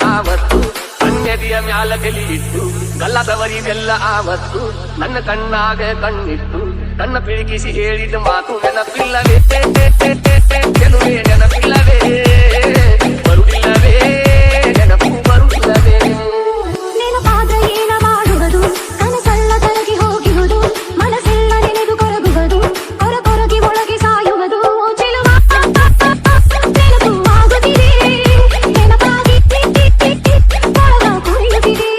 ಆವತ್ತು ಕಣ್ಣೆದಿಯ ಮ್ಯಾಲ ತೆಲಿಯಿಟ್ಟು ಗಲ್ಲದವರಿಗೆಲ್ಲ ಆವತ್ತು ನನ್ನ ಕಣ್ಣಾಗ ಕಣ್ಣಿಟ್ಟು ಕಣ್ಣ ಪಿಳಿಕಿಸಿ ಹೇಳಿದ ಮಾತು ನೆನಪಿಲ್ಲವೇ ಗೆಲುವೆ ನೆನಪಿಲ್ಲವೇ ಬರುವುದಿಲ್ಲವೇ ನೆನಪು ಬರುವುದಿಲ್ಲವೇ ನೆನಪಾದ್ರೆ ಏನ ಮಾಡುವುದು ಕನಸೆಲ್ಲ ಕರಗಿ ಹೋಗಿರುವುದು ಮನಸ್ಸೆಲ್ಲ ನೆನೆದು ಕೊರಗುವುದು ಕೊರಗಿ ಒಳಗೆ ಸಾಯುವುದು ಚೆಲುವ ನೆನಪು ಆಗುತ್ತಿದೆ ನೆನಪಾಗಿ ಒಳಗ ಕುಣಿಯುತ್ತಿದೆ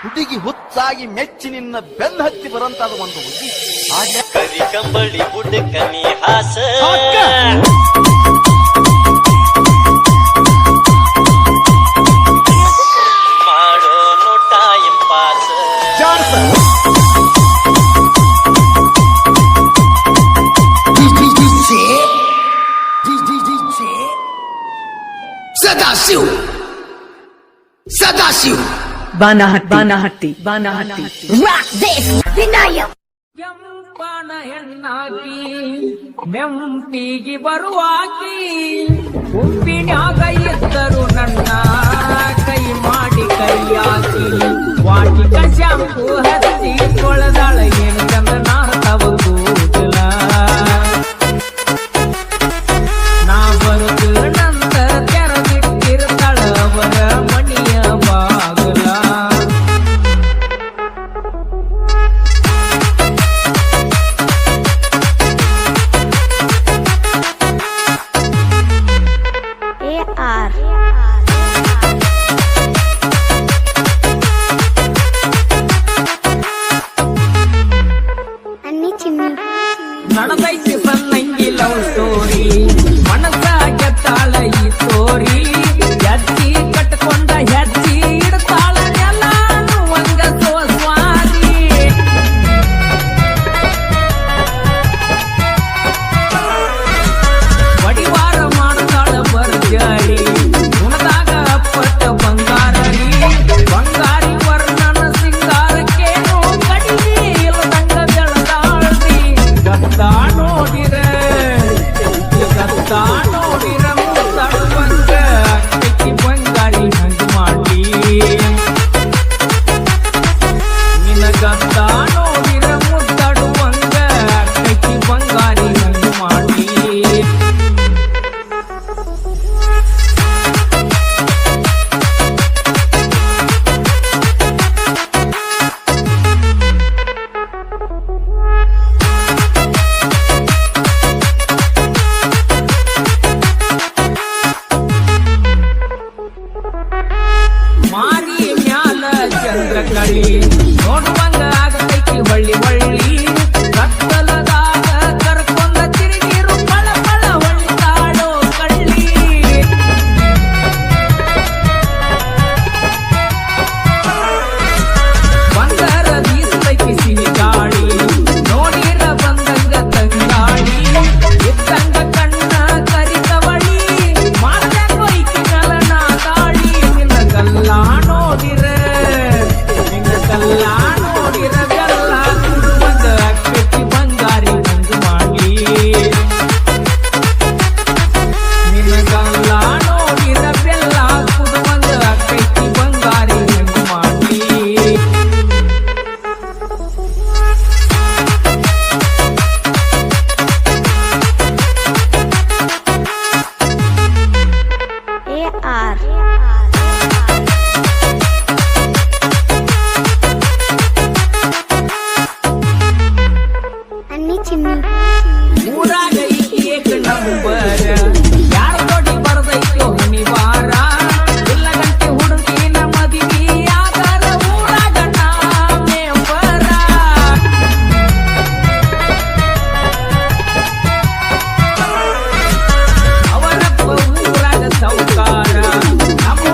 ಹುಡುಗಿ ಹುಚ್ಚಾಗಿ ಮೆಚ್ಚಿ ನಿನ್ನ ಬೆನ್ನ ಹತ್ತಿ ಬರಂತಾದ ಒಂದು ಹುಡುಗಿ ಕರಿ ಕಂಬಳಿ ಬುಡಕನಿ ಹಾಸ ಮಾಡೋನು ಟೈಮ್ ಪಾಸ್ ಸದಾಶಿವ್ ಬಾನಹಟ್ಟಿ ಕೆಂಪನ ಹೆಣ್ಣಾಕಿ ನೆಂಪಿಗೆ ಬರುವಾಕಿ ಉಪ್ಪಿನ್ಯಾಗ ಇದ್ದರು ನನ್ನ ಕೈ ಮಾಡಿ ಕೈಯಾಕಿ ವಾಟಿಕ ಶಾಂಪು ಹಚ್ಚಿ ತೊಳೆದಾಳ ಏನು ಚಂದ ನಾರ್ತವಲ್ಲ ನಾ ಬರುದು ನಂತರ ತೆರದಿಟ್ಟಿರ್ತಾಳ ಅವರ ಮಣಿಯ ಬಾಗಲ ನಡೆದೈತಿ ಸಣ್ಣಂಗಿ ಲವ್ ಸ್ಟೋರಿ ಮನಸ ಗೆತ್ತಾಳ ಈ ಸ್ಟೋರಿ ಹೆಜ್ಜಿ ಕಟ್ಕೊಂಡ ಹೆಜ್ಜಿ ಇಡ್ತಾಳ ಎಲ್ಲಾನು ಒಂದ ಸೋಸ್ವಾರಿ ಬಡಿವಾರ ಮಾಡ್ತಾಳ ಬರ್ಜಾರಿ ಗುಣದಾಗ ಅಪ್ಪಟ್ಟ ಬಂಗಾರಿ ಬಂಗಾರಿ ವರ್ಣನ ಸಿಂಗಾರಕ್ಕೇನು ಕಡಿಮೆ ಇಲ್ಲದಂಗ ಬೆಳದಾಳ್ರಿ ಗತ್ತ ನೋಡಿರ ಮುತ್ತಡುವಂಗ ಕೈಕಿ ಬಂಗಾರಿ ಹಂಗ ಮಾಡಿ ನಿನ್ನ ಗತ್ತ ನೋಡಿರ ಮುತ್ತಡುವಂಗ ಕೈಕಿ ಬಂಗಾರಿ ಹಂಗ ಮಾಡಿ ಮಾರಿ ಮ್ಯಾಲ ಚಂದ್ರ ಕಳಿ ನೋಡುವಂಗ ಆಗತೈತಿ ಹೊಳ್ಳಿ ಹೊಳ್ಳಿ ಕತ್ತಲದಾಗ ಕರ್ಕೊಂಡ ತಿರುಗಿರು ಪಳ ಪಳ ಹೊಳ್ಳಿತಾಡೋ ಕಳ್ಳಿ ಬಂದರ ಬೀಸತೈತಿ ಸಿಹಿ ಗಾಳಿ ನೋಡಿರ ಬಂದಂಗ ತಂಗಾಳಿ ಇದ್ದಂಗ ಕಣ್ಣ ಕರಿತವಳಿ ಮಾಡ್ದಂಗ ಐಕಿ ನಲನ ತಾಳಿ ನಿನ್ನ ಕಲ್ಲ ನೋಡಿರ ಬೆಲ್ಲ ಕುಡುವಂಗ ಅಕ್ಕಿ ಬಂಗಾರಿ ಹಂಗ ಮಾಡಿ ನಿನ್ನ ಕಲ್ಲ ನೋಡಿರ ಬೆಲ್ಲ ಕುಡುವಂಗ ಅಕ್ಕಿ ಬಂಗಾರಿ ಹಂಗ ಮಾಡಿ ಊರಾಗ ಏಕ ನಂಬರ ಯಾರ ದೊಡ್ಡಿ ಬರದೈತೋ ಹನಿವಾರ ಇಲ್ಲ ಗಂಟೆ ಹುಡುಗಿನ ಮದಿವಿ ಆದರ ಊರಾಗ ನಾಮೇ ಬರ ಅವರಪ್ಪ ಊರಾಗ ಸೌಕಾರ ನಮ್ಮ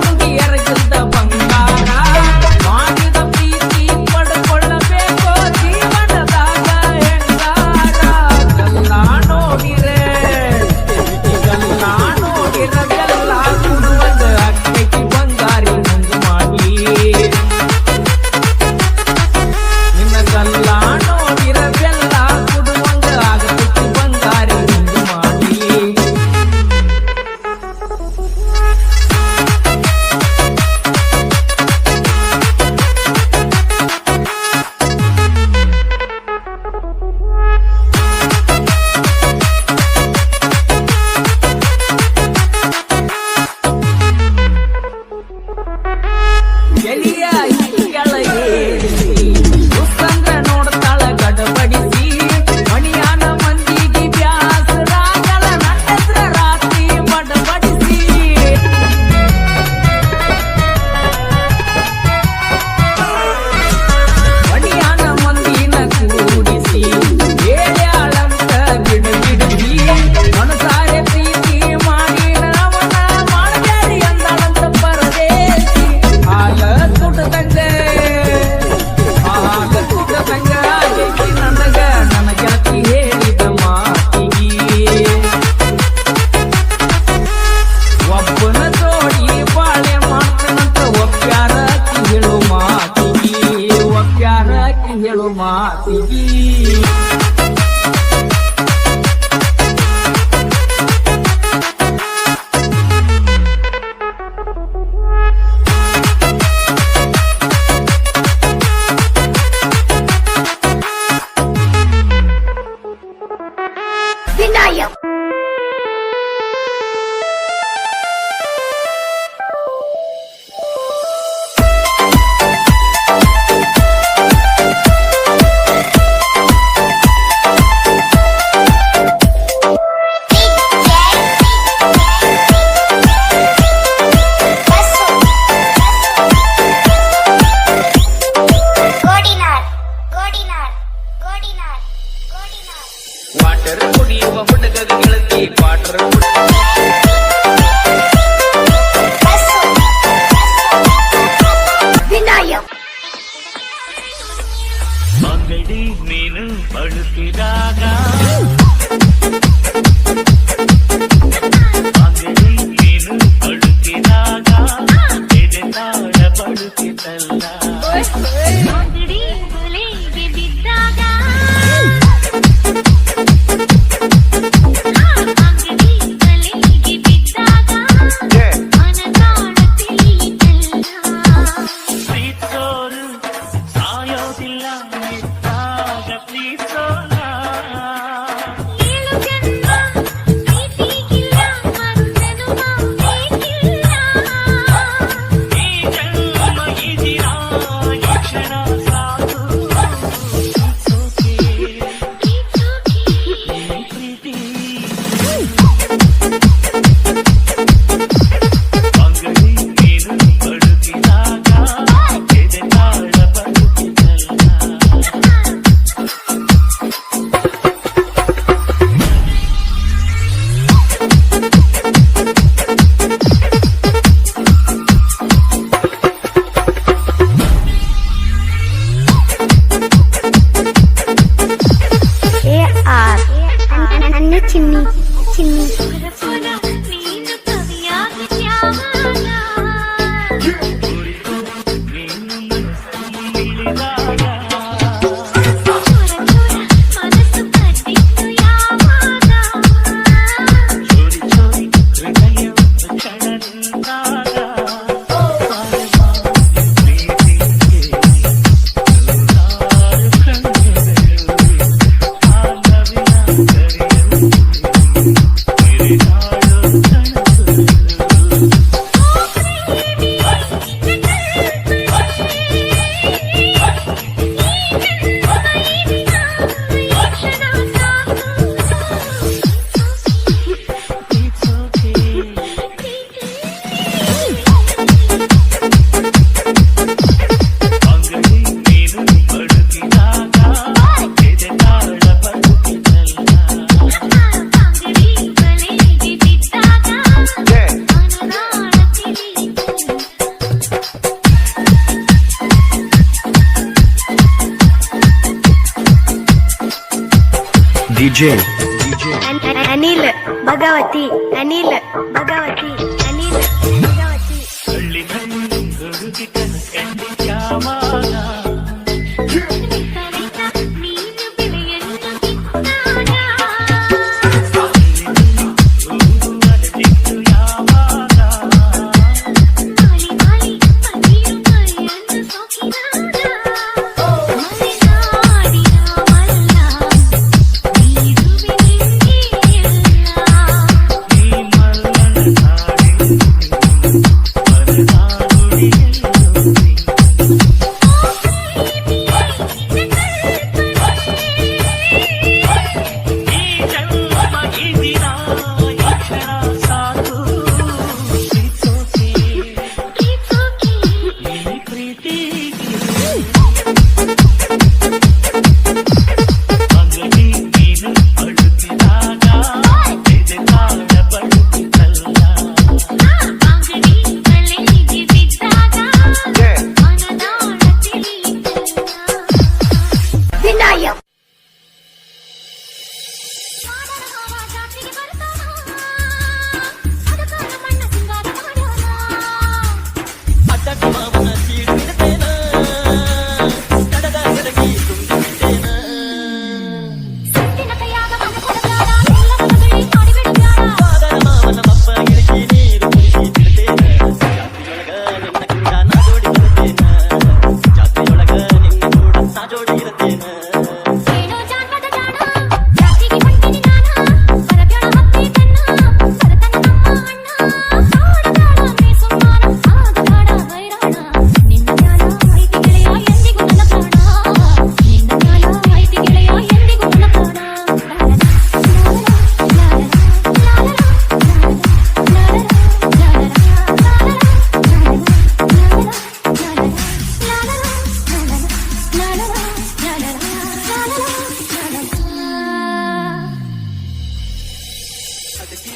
ಅನಿಲ್ ಭಗವತಿ ಅನಿಲ್ ಭಗವತಿ ಅನಿಲ್ ಭಗವತಿ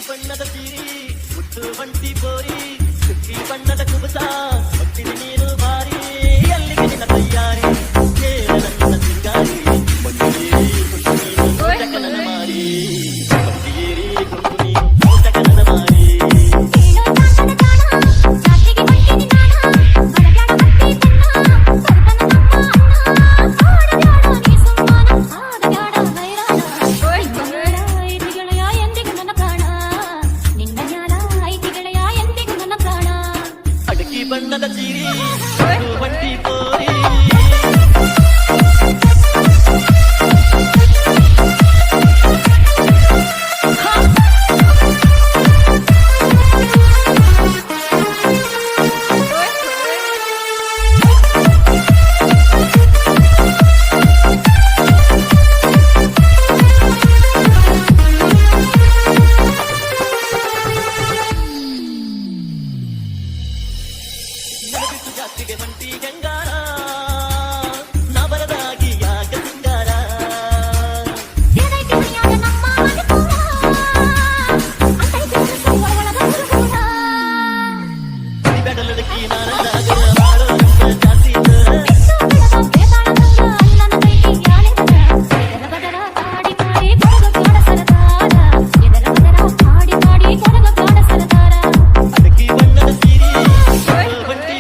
ಬಣ್ಣದ ಸೀರಿ ಮುಟ್ಟು ಬಂಟಿ ಬೋರಿ ಸುಕ್ಕಿ ಬಣ್ಣದ ಕುಬಸ ಹೊಟ್ಟಿನ ನೀರು ಬಾರಿ ಅಲ್ಲಿಗೆ ನಿನ್ನ ತಯ್ಯಾರಿ ಕೇಳ ನನ್ನ ಸಿಂಗಾರಿ ಬಂಡಿಗೇರಿ ಕುಂಟಕನನ ಮಾರಿ ಬಂಡಿಗೇರಿ ಕುಂಟಕನನ ಮಾರಿ ಬಣ್ಣದ ಸೀರಿ ಬಂಟಿ ಬೋರಿ ಜಾತಿಗೆ ಬಂಟಿ ಗಂಗಾರ ನಾ ಬರದಾಗಿ ಯಾಕ ಸಿಂಗಾರ ಬೆಡಲದಕ್ಕಿ ನಾರಾಗ ಮಾಡೋ ಜಾತಿ ಅದಕ್ಕಿ ಬಣ್ಣದ ಸೀರಿ ಬಂಟಿ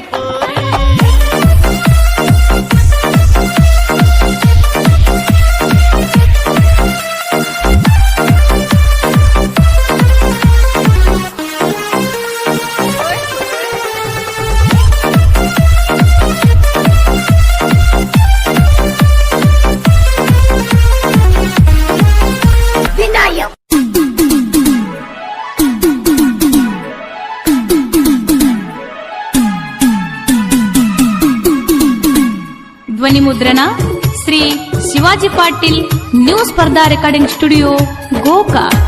ಧ್ವನಿ ಮುದ್ರಣ ಶ್ರೀ ಶಿವಾಜಿ ಪಾಟೀಲ್ ನ್ಯೂ ಸ್ಪರ್ಧಾ ರೆಕಾರ್ಡಿಂಗ್ ಸ್ಟುಡಿಯೋ ಗೋಕಾಕ್.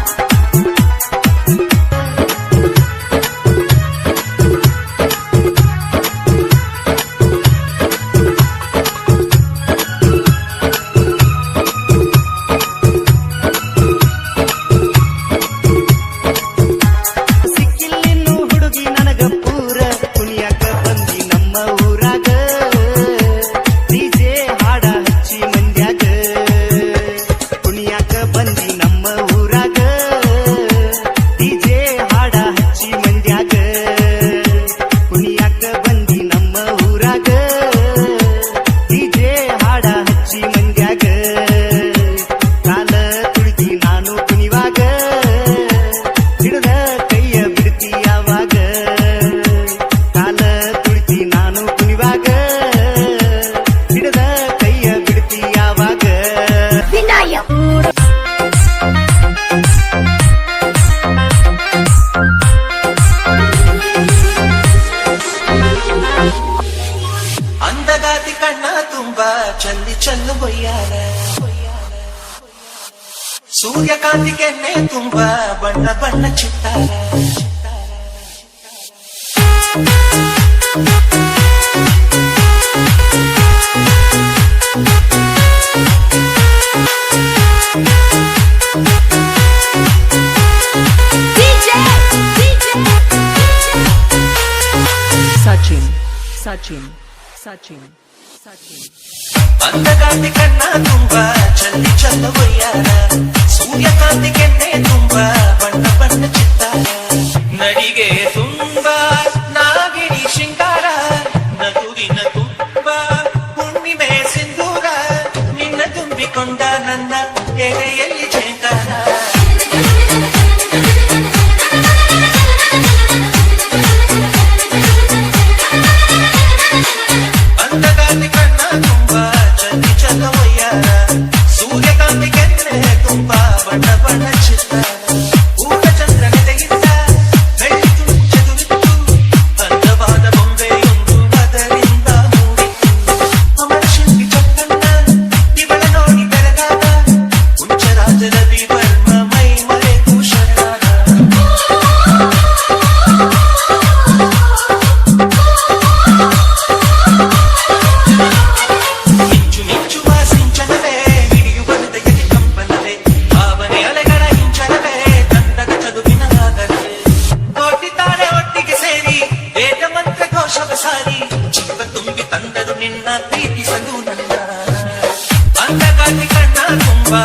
ಸಿಕ್ಕಿಲ್ಲಿನ್ನು ಹುಡುಗಿ ನನಗ ಪೂರ ಕುಣಿಯಾಕ ಬಂದಿ ನಮ್ಮ ಊರಾಗ ಡಿಜೆ ಹಾಡ ಹಚ್ಚಿ ಮಂಡ್ಯಾಗ ಕುಣಿಯಾಕ ಬಂದಿ ಕಣ್ಣ ತುಂಬಾ ಚಲ್ಲಿ ಚಲ್ಲು ಬೊಯ್ಯಾರ ಸೂರ್ಯಕಾಂತಿ ಕೆನ್ನೆ ತುಂಬಾ ಬಣ್ಣ ಬಣ್ಣ ಚಿತ್ತಾರ Sachin, Sachin, Sachin, Sachin. ಅಂದಗಾಂತಿ ಕಣ್ಣ ತುಂಬಾ ಚಲ್ಲಿ ಚಲ್ಲ ಬೊಯ್ಯಾರ ಸೂರ್ಯಕಾಂತಿ ಕೆನ್ನೆ ತುಂಬಾ ಬಣ್ಣ ಬಣ್ಣ ಚಿತ್ತಾರ ನಡಿಗೆ ತುಂಬಾ ನಾಗಿಣಿ ಶೃಂಗಾರ ನಗುವಿನ ತುಂಬಾ ಹುಣ್ಣಿಮೆ ಸಿಂಧೂರ ನಿನ್ನ ತುಂಬಿಕೊಂಡ ನನ್ನ ಎದೆಯಲ್ಲಿ ಛೇಂಕಾರ ಅಂದಗಾಂತಿ ಕಣ್ಣ ತುಂಬಾ ಚಲ್ಲಿ ಚಲ್ಲ ಬೊಯ್ಯಾರ ಸೂರ್ಯಕಾಂತಿ ಕೆನ್ನೆ ತುಂಬಾ ಬಣ್ಣ ಬಣ್ಣ ಚಿತ್ತಾರ ಊಟ ಚಂದ್ರನೆದೆಯಿಂದ ಬೆಳ್ಳಿ ಚದುರಿತ್ತು ಅಂದವಾದ ಬೊಂಬೆಯೊಂದು ಅದರಿಂದ ಮೂಡಿತ್ತು ಅಮರ ಶಿಲ್ಪಿ ಚಕ್ಕಣ್ಣ ಇವಳ ನೋಡಿ ಬೆರಗಾದ ಹುಂಚರಾಜ ರವಿ ವರ್ಮ ಮೈ ಮರೆತು ಶರಣಾದ ಮಿಂಚು ಮಿಂಚುವ ಸಿಂಚನವೇ ಹಿಡಿಯುವ ಹೃದಯಕ್ಕೆ ಕಂಪನವೇ ಭಾವನೆ ಅಲೆಗಳ ಹಿಂಚನವೇ ತಂಡದ ಚದುವಿನ ಆಗಲೇ ಕೋಟಿ ತಾರೆ ಒಟ್ಟಿಗೆ ಸೇರಿ ವೇದ ಮಂತ್ರ ಘೋಷವ ಸಾರಿ ಜೀವ ತುಂಬಿ ತಂದರು ನಿನ್ನ ಪ್ರೀತಿಸಲು ನನ್ನ ಅಂದಗಾತಿ ಕಣ್ಣ ತುಂಬಾ